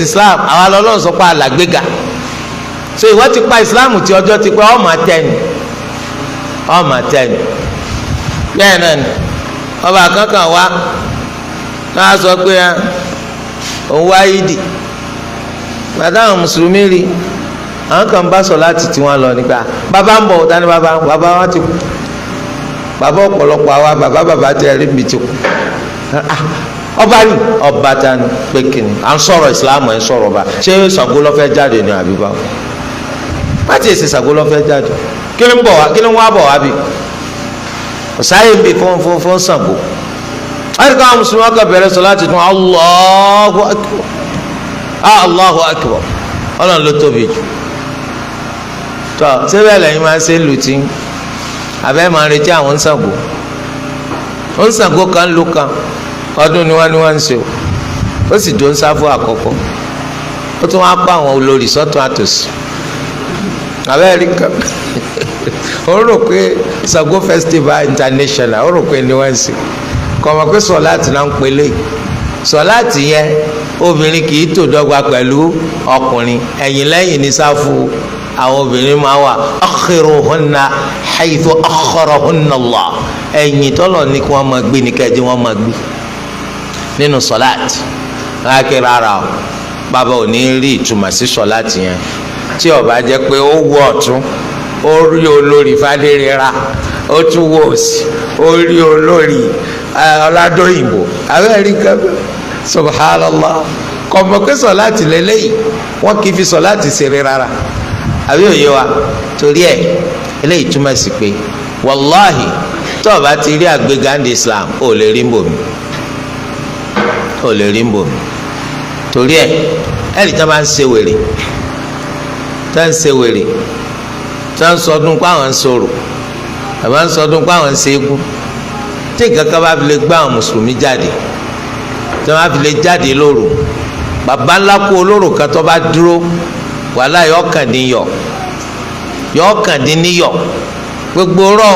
Islam àwa lọ́lọ́run sọ pé alàgbéga so ìwọ ti pa Islam tí ọjọ́ ti pẹ́ ọmọ àtẹnu bẹ́ẹ̀ náà ni ọba kankan wá náà sọ pé òun wá yídì bàtà àwọn mùsùlùmí rí àwọn kan bá sọ láti tí wọn lọ nígbà bàbá ń bọ̀ dání bàbá wọn ti kú bàbá ọ̀pọ̀lọpọ̀ àwa bàbá tẹ rí mi ti kú ọba ni ọba ta ni pé kìnnì à ń sọ̀rọ̀ ìsìlámù ẹ̀ ń sọ̀rọ̀ ọba ṣé Ṣàngó ló fẹ́ jáde ní àbíbá má ti èsì Ṣàngó ló fẹ́ jáde kí ló ń wá bọ̀ wá bí ọ̀sáyé bí fún Ṣàngó láti ká àwọn mùsùlùmí ọkọ̀ bẹ̀rẹ̀ sọ láti tún Allahu akbar ọlọ́run ló tóbi jù tọ́ síbẹ̀ lẹ́yìn máa ń ṣe lùtí abẹ́ máa ń retí àwọn Ṣàngó kan ló kan ọdún ni wọ́n ń ṣe ó sì dó ń sáfù àkọ́kọ́ ó tún wá pa àwọn olórí sọ́tún àtòsí abẹ́rẹ́ kan ó rò pé Ṣàngó festival international ó rò pé ni wọ́n ń ṣe kọ̀mọ̀ pé sọ̀láàtì náà ń pelé sọ̀láàtì yẹn obìnrin kì í tò dọ́gba pẹ̀lú ọkùnrin ẹ̀yìn lẹ́yìn ní sáfù àwọn obìnrin máa wà akhiruhunna haythu akhirahunna Allah ẹ̀yìn tọ́lọ̀ ní kí wọ́n máa gbé ní kẹ́ẹ̀dé wọ́n máa gbé nínú sọláàtì láàkì rárá o bàbá ò ní rí ìtumọ̀ sí sọláàtì yẹn tí ó bá jẹ́ pé ó wọ ọ̀tún ó rí olórí fadérera ó tún wọ òsì ó rí olórí ọládóyìnbó abẹ́rẹ́ kẹ́kẹ́ subhanallah kọ̀mọ̀ pé sọláàtì lélẹ́yìí wọ́n kì í fi sọláàtì ṣeré rárá àbí òye wa torí ẹ̀ eléyìí túmọ̀ sí pé wàláhì tó o bá ti rí àgbéga ní Islam ó lè rí mbòmí torí ẹ ẹnì tí wọn bá ń ṣe wèrè tí wọn ń sọdún pé àwọn ń sọ̀rọ̀ àbá ń sọdún pé àwọn ń ṣe égún tí nǹkan kan bá fi lè gbá àwọn mùsùlùmí jáde tí wọn bá fi lè jáde lóru bàbá ńlá kú olóró kan tó bá dúró wàhálà yọkàndínníyọ gbogbo rọ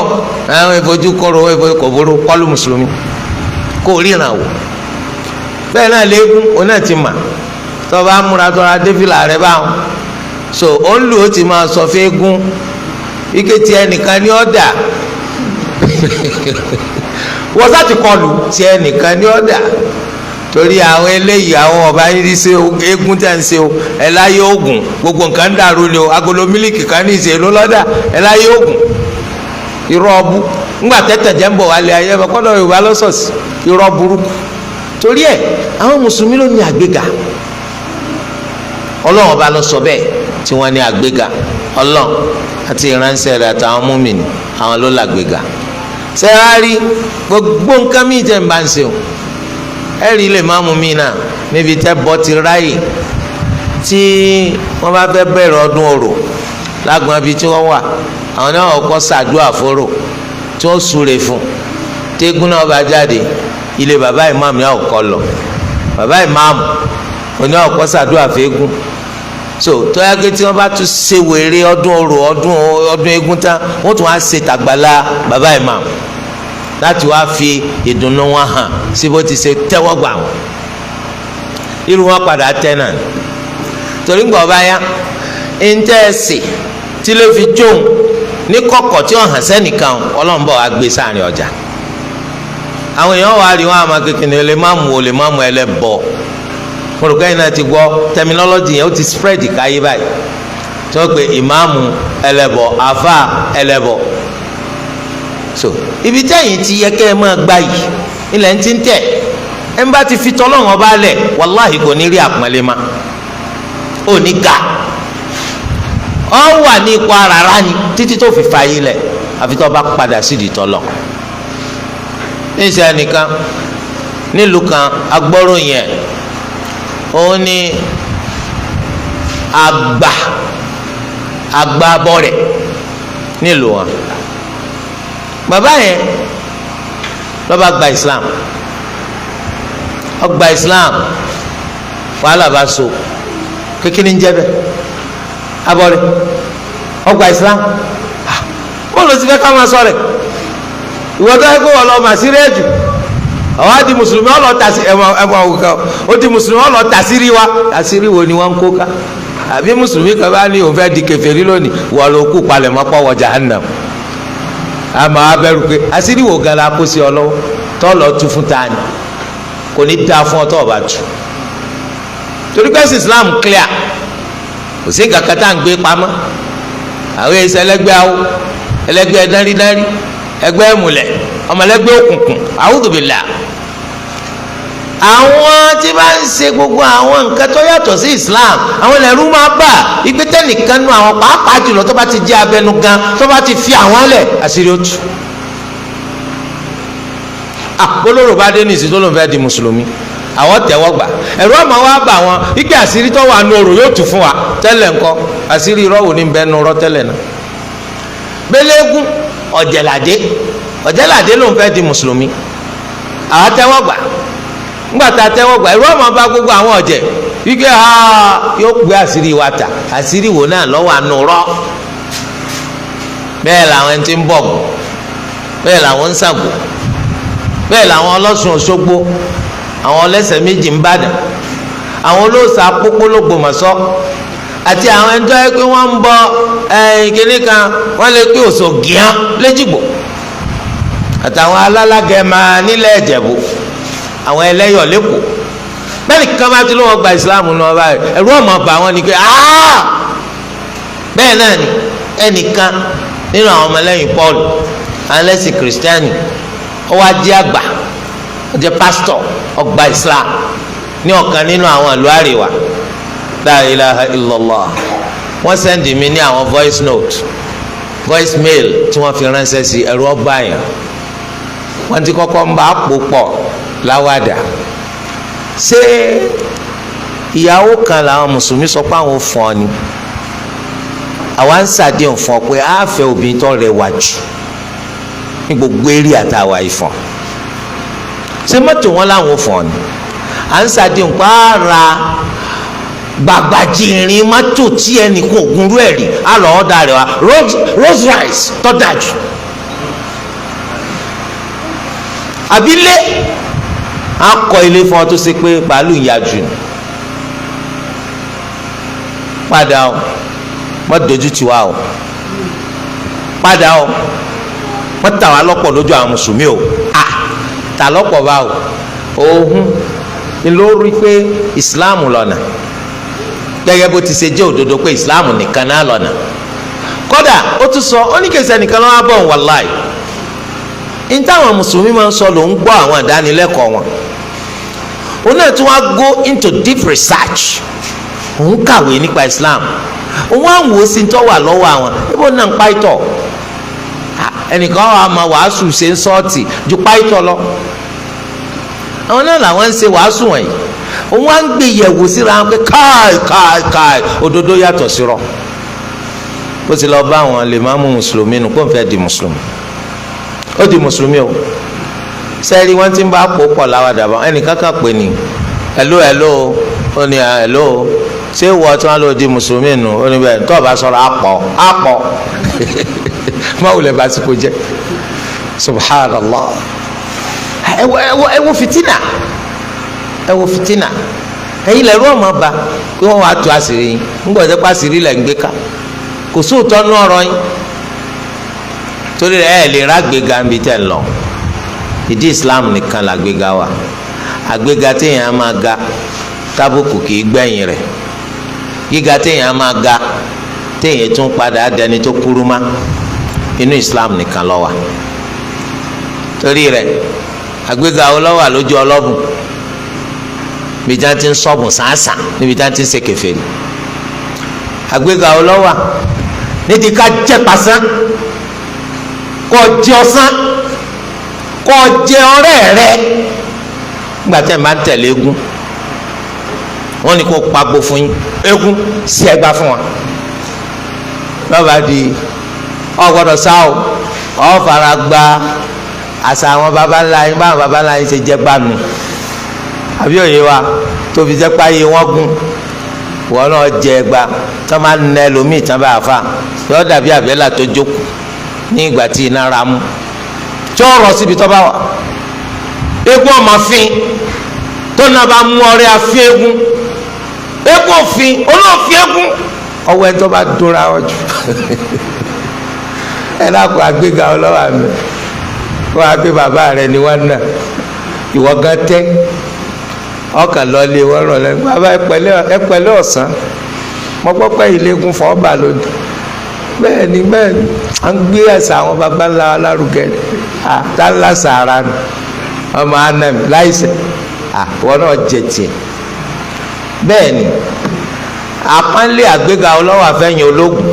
àwọn ìfojúkọrọ ìfojúkọbọrọ kọlu mùsùlùmí kò ríran wò bẹ́ẹ̀ náà léegun òun náà ti mà tó bá múra tó ra défìlà rẹ báwọn so òun lù ó ti máa sọ fẹ́ẹ́gún ike tí ẹnìkan ní ọ̀dà wọ́n sá ti kọlù tí ẹnìkan ní ọ̀dà torí àwọn eléyìí àwọn ọba yín rí ṣe eégún tẹ̀ ń ṣe o ẹ̀ láyé oògùn gbogbo nǹkan ń dàrú ni o agolo mílíkì kan ní ìṣe ló lọ́dà ẹ̀ láyé oògùn irọ́ ọbú ńgbà tẹ́tẹ̀ jẹ́ ń bọ̀ wálé ayé ẹ̀ kọ́dọ̀ Yorùbá lọ́sọ̀ọ̀sì irọ́ burúkú torí ẹ àwọn mùsùlùmí ló ní àgbéga Ọlọ́run ọba ló sọ bẹ́ẹ̀ tí wọ́n ní àgbéga Ọlọ́run àti ìránṣẹ́ rẹ̀ àtàwọn múmìnì àwọn ló lágbéga sẹ́rárí gbogbo nǹkan míì tẹ̀ ń bá ń ṣe o ẹ̀rí lè má mú mi náà níbi tẹ́ bọ́ ti ráyè tí wọ́n bá fẹ́ bẹ̀rẹ̀ ọdún orò lágbọn ibi tí wọ́n wà àwọn náà kọ́ ṣàdúrà fóró tí wọ́n súre fún tẹ́gùn náà bá jáde ilé bàbá ìmáàmù yà ọkọ lọ bàbá ìmáàmù oní ọkọ ṣàdúrà fẹgùn so tóyá pé tí wọn bá tún ṣe wèrè ọdún orò ọdún eégún tán wọn tún wá ṣe tàgbàlá bàbá ìmáàmù láti wá fi ìdùnnú wọn hàn sí bó ti ṣe tẹ́wọ́ gbà wọn irú wọn padà tẹ náà torí ń gbọ́ bá yá íńtẹ́ẹ̀sì tí ló fi jóun ní kọ̀kọ̀ tí wọn hàn sẹ́nìkan Ọlọ́run bọ̀ wá gbé sáàrin ọjà àwọn èèyàn wà á rí wọn àmọ́ kékeré lè má mú ẹlẹ́bọ mọ̀rùkọ́ yìí náà ti gbọ́ terminology yẹn ó ti spread káyé báyìí tí wọ́n pe ìmáàmù ẹlẹ́bọ àfà ẹlẹ́bọ so ibi tẹ́yìn ti yẹ kẹ́ ẹ máa gbá yìí ilẹ̀ ń ti ń tẹ̀ ẹ ń bá ti fi tọ́lọ́run ọba lẹ̀ wàláhì kò ní rí àpọ́nlé ma ò ní ga ọ wà ní ipò àràrá ni títí tó fi fàyè lẹ̀ àfi tó bá padà sídìí tọ́lọ́ níṣẹ́ ẹnìkan nílùú kan agbọ́ròyìn ẹ̀ òun ni àgbà bọ́rẹ̀ nílùú wọn bàbá yẹn lọ́ba gba Islam ọgbà Islam wàhálà bá so kékeré ń jẹ́ bẹ́ẹ̀ abọ́rẹ̀ ọgbà Islam wọ́n lọ sí fẹ́ ká máa sọ rẹ̀ ìwọ́n tó yẹ kó wọ́n lọ mà sí rẹ́ẹ̀dù àwọn á di mùsùlùmí ọlọ́ tàṣí ẹ̀wọ̀n òkè ó di mùsùlùmí ọlọ́ tàṣírí wa àṣírí wo ni wọ́n ń kó ká àbí mùsùlùmí kan bá ní òun fẹ́ di kèfèrí lónìí wọ́n ló kú palẹ̀ mọ́ pọ̀ wọ jahannam àmọ́ abẹ́rù pé àṣírí wo gan la kó sí ọ lọ́wọ́ tọ́ lọ tu fún ta ni kò ní dáa fún ọ tọ́ ọ bá tu torí pé Islam clear kò sí nǹkan kan tá à ń gbé pamọ́ àwọn èsì ẹlẹgbẹ́ awo ẹlẹgbẹ́ dáridári ẹgbẹ́ ẹmùlẹ̀ ọmọlẹ́gbẹ́ òkùnkùn a'udhu billah àwọn tí bá ń ṣe gbogbo àwọn nǹkan tó yàtọ̀ sí Islam àwọn ẹlẹ́rú máa bà ìgbésẹ̀ nìkan nu àwọn pàápàá jùlọ tó bá ti jẹ́ abẹnugan tó bá ti fi àwọn lẹ̀ àṣírí òtù bolóró bá dé ní ìsìn tó ló ń fẹ́ di mùsùlùmí àwọn tẹ́wọ́ gbà ẹ̀rú ọmọ wa bà wọn ike àṣírí tó wà nù ọ̀rọ̀ yóò tù fún wa tẹ́lẹ̀ ńkọ́ àṣírí irọ́ ní bẹ́ẹ̀ nù ọ̀rọ̀ tẹ́lẹ̀ náà gbẹlẹ́gùn ọ̀jẹ̀ládé ló ń fẹ́ di mùsùlùmí àwọn tẹ́wọ́ gbà ńgbà tá a tẹ́wọ́ gbà ẹ̀rú ọmọ bá gbogbo àwọn ọ̀jẹ̀ ike yóò gbé àṣírí wa ta àṣírí wo náà lọ́wọ́ àánú rọ́ bẹ́ẹ̀ làwọn ẹni tí ń bọ̀ bẹ́ẹ̀ làwọn ń Ṣàngó bẹ́ẹ̀ làwọn ọlọ́sùn Òṣogbo àwọn ọlẹ́sẹ̀ méjì ń bàdàn àwọn olóòṣà pópólógbòmọ̀ṣọ́ àti àwọn ẹni tó yẹ pé wọ́n ń bọ kínní kan wọ́n lè pé Òṣògìyàn lẹ́jìgbò àtàwọn alálàgẹ̀mà nílẹ̀ Ìjẹ̀bú àwọn ẹlẹ́yọ̀ lẹ́kọ̀ọ́ bẹ́ẹ̀ nìkan bá ti lọ́wọ́ gba ìsìláàmù náà báyìí ẹ̀rú ọmọ bá wọn ni pé bẹ́ẹ̀ náà ni ẹnìkan nínú àwọn ọmọlẹ́yìn Paul àwọn ẹlẹ́sìn kìrìsìtẹ́nì ó wá jẹ́ àgbà ó jẹ́ pásítọ̀ ọgbà Islam ní ọ̀kan nínú àwọn ìlú àríwá la ilaha illallah wọ́n sẹ́ndì mi ní àwọn voice mail tí wọ́n fi ránṣẹ́ sí ẹ̀rọ ọba yẹn wọ́n ti kọ́kọ́ ń bá a pò pọ̀ láwàdà ṣé ìyàwó kan làwọn mùsùlùmí sọ pé àwọn ò fún ọ ni àwa ń ṣàdéhùn fún ọ pé a fẹ́ obìnrin tó rẹwà jù ní gbogbo eré àtàwà ìfọ̀n ṣé mọ́tò wọn làwọn ò fún ọ ni à ń ṣàdéhùn pé a ra gbàgbàjìnrín mọ́tò tí ẹnìkan ògùn rú ẹ̀ rí a lọ ọ̀dà rẹ̀ wá Rolls Royce tó dájú àbílé a kọ ilé fún ọ tó ṣe pé bàálù ń yájú ni padà o wọ́n dojú tiwa o padà o wọ́n tà wá lọ́pọ̀ lójú àwọn mùsùlùmí o tà lọ́pọ̀ bá o òhun ni ló rí pé ìsìláàmù lọ́nà gẹ́gẹ́ bó ti ṣe jẹ́ òdodo pé ìsìláàmù nìkan náà lọ́nà kódà ó tún sọ ó ní kẹsẹ̀ nìkan lọ́wọ́ bọ̀ wàláì ní táwọn mùsùlùmí máa ń sọ ló ń gbọ́ àwọn ìdánilẹ́kọ̀ọ́ wọn òun náà tún wá go into deep research òun kàwé nípa Islam òun á wò ó sí tó wà lọ́wọ́ àwọn ibo náà ń pa ìtọ̀ ẹnìkan wà máa wàásù ṣe ń sọ́ọ̀tì ju pa ìtọ̀ lọ àwọn náà làwọn ń ṣe wàásù wọ̀nyí òun á ń gbé yẹ̀wò síra wọn pé káì òdodo yàtọ̀ sí rọ bó ti lọ bá àwọn lè má mú mùsùlùmí nù kó n fẹ́ di mùsùlùmí ó di mùsùlùmí o sẹ́ẹ̀rì wọ́n ti ń bá pò pọ̀ láwàdà bá ẹnìkan kan pè ní hello ó ní hello ṣé ìwọ tí wọ́n lò di mùsùlùmí nù ó ní bẹ́ẹ̀ tó o bá sọ̀rọ̀ àpọ̀ má wulẹ̀ bá ti kó jẹ́ subhanallah ẹ wo fitina ẹ̀yin lẹ́rú ọmọ bá pé wọ́n wàá tu àṣírí yín ńgbọ́n tẹ́ pa àṣírí lẹ́ ń gbé ká kò sóòótọ́ nú ọ̀rọ̀ yín torí ẹ̀ lè rágbéga níbi tẹ́ ń lọ ìdí Islam nìkan làgbéga wa àgbéga téèyàn máa ga tábùkù kì í gbẹ̀yìn rẹ̀ gíga téèyàn máa ga téèyàn tún padà dẹni tó kúrú má inú Islam nìkan ló wà torí rẹ̀ àgbéga olówó àlójú ọlọ́bùn níbi tí wọ́n ti ń sọ́bùn sàásà níbi tí wọ́n ti ń ṣe kèfèrí àgbéga olówó nídìí ká jẹ́ pàṣán kọ́ jẹ́ ọ̀sán kọ́ jẹ́ ọ̀rẹ́ rẹ̀ nígbà tí ẹ̀ máa ń tẹ̀lé eégún wọ́n ní kó pagbo fún yín eégún sí ẹgbàá fún wa lọ́ba di ọ̀gbọ́dọ̀ sáwọ́ ọ̀ fara gba àṣà àwọn baba ńlá yín báwọn baba ńlá yín ṣe jẹ́ gbànú àbí òye wa tó fi jẹ́ páyé wọ́n gún wọ́n náà jẹ ẹgbàá tó máa ń nẹ lómìn tán bá fà yọ dàbí àbẹ́là tó jókòó ní ìgbà tí iná ra mú tí ó rọ síbi tó bá wà eégún ọmọ fin tó náà bá mú ọrẹ àfi eégún òfin olóòfin eégún ọwọ́ ẹ̀ tó bá dúnra ọjọ́ ẹ̀ lákòó àgbéga ọlọ́wà mi wọ́n á gbé bàbá rẹ̀ ní wọ́n náà ìwọ gan tẹ́ ọkàn lọ́lé wọ́n rọ̀ lẹ́nu bàbá ẹ pẹ̀lẹ́ ọ̀sán mo gbọ́ pé ìlẹ́gùn fọ́ bà lónìí bẹ́ẹ̀ ni à ń gbé ẹ̀sà àwọn baba ńlá alárugẹ tá ńlá sàárà nù ọmọ anami láìsẹ̀ wọn náà jẹ tiẹ̀ bẹ́ẹ̀ ni àpọ́nlé àgbéga ọlọ́wọ́ àfẹ́yìn ológun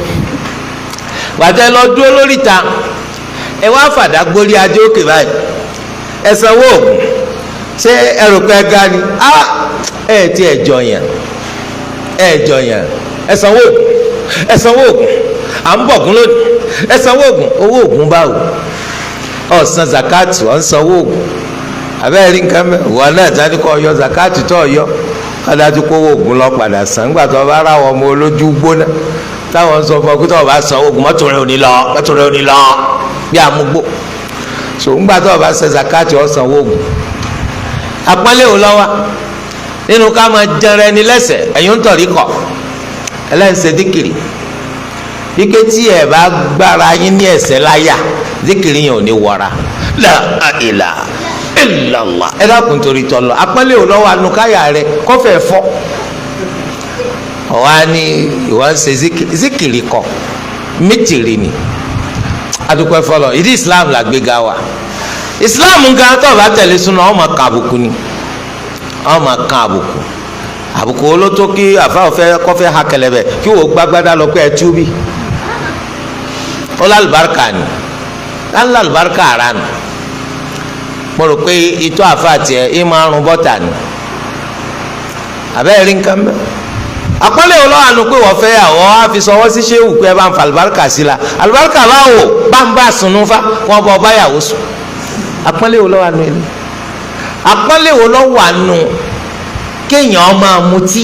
bàtẹ́ lọ dúró lórí ta ẹ wá fàdá gbórí adé òkè báyìí ẹ sanwó oògùn ṣé ẹrù pẹ́ ga ni ẹ ti ẹ jọyàn ẹ sanwó oògùn à ń bọ̀ gún lónìí ẹ sanwó oògùn owó oògùn báwo ọ̀sán zakati ọ̀ ń sanwó oògùn abẹ́rẹ́ rí nǹkan mẹ́ wọ́n náà jáde kọ́ ọyọ zakati tó ọyọ adájú kó owó oògùn lọ padà san nígbà tó bá ráwọ̀ ọmọ olójú gbóná táwọn sọ fún ọ pé tó o bá san oògùn mọ́tò rẹ ò ní lọ bí amúgbó so nígbà tó o bá ṣe zakati ọ̀ sanwó oògùn àpọ́nlé ò lọ́wọ́ nínú ká máa jẹrẹ ẹni lẹ́sẹ̀ ẹ̀yìn ń tọ̀rí kọ̀ ẹlẹ́sẹ̀ díkìrì ike tí ẹ bá gbára yín ní ẹsẹ̀ láyà díkìrì yẹn ò ní wọra la ilaha illallah ẹ dákun torí tọlọ àpọ́nlé ò lọ́wọ́ anukáyà rẹ kọfẹ́ fọ́ ọ̀wá ni ìwà ń ṣe díkìrì kọ mítìrì ni adúpẹ́ fọlọ́ ìdí Islam làgbéga wa Islam gan tó bá tẹ̀lé súnà ọmọ kan àbùkù ni ọmọ kan àbùkù olótó kí àfáwọ̀fẹ́ kọfẹ́ ha kẹlẹ́bẹ̀ kí wò gbàgbádá lọ pé ẹ tú bí ó lálùbáríkà ni lálùbáríkà ara nù mo rò pé itọ́ àfáàtì ẹ̀ ẹ̀ máa rún bọ́tà ni àbẹ́rẹ́ rí nǹkan mẹ́ àpọ́nlé olówó àánú pé wọ́n fẹ́ àwọn àfisọwọ́ sí ṣéwù pé ẹ bá ń fa àlùbáríkà sí la àlùbáríkà báwo bá ń bá sùnú fa wọn bọ báyàwó sùn àpọ́nlé olówó àánú ẹ̀ àpọ́nlé olówó àánú kéèyàn máa mutí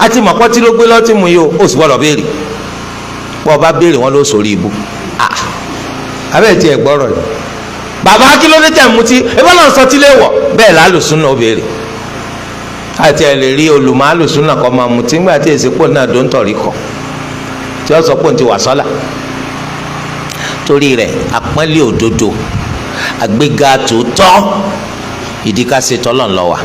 àti mọ̀pọ́tí ló gbé lọ́tí mu yìí ó sì gbọ́dọ̀ béèrè bọ́ ọba béèrè wọn ló sórí ibú abẹ́ẹ̀ tí ẹ gbọ́rọ̀ yìí bàbá kí ló dé tẹ̀ mutí ebí náà sọ tí lè wọ̀ bẹ́ẹ̀ lálùsùn náà ó béèrè àti ẹ lè rí olùmọ̀ àlùsùn náà kọ́ máa mutí ńgbà tí èsì pò náà dó ń tọ̀rí kọ́ tí wọ́n sọ pé òun ti wà sọ́là torí rẹ̀ àpọ́nlé òdodo àgbéga tòótọ́ ìdí ká ṣe tọ́lọ̀ ńlọ wà.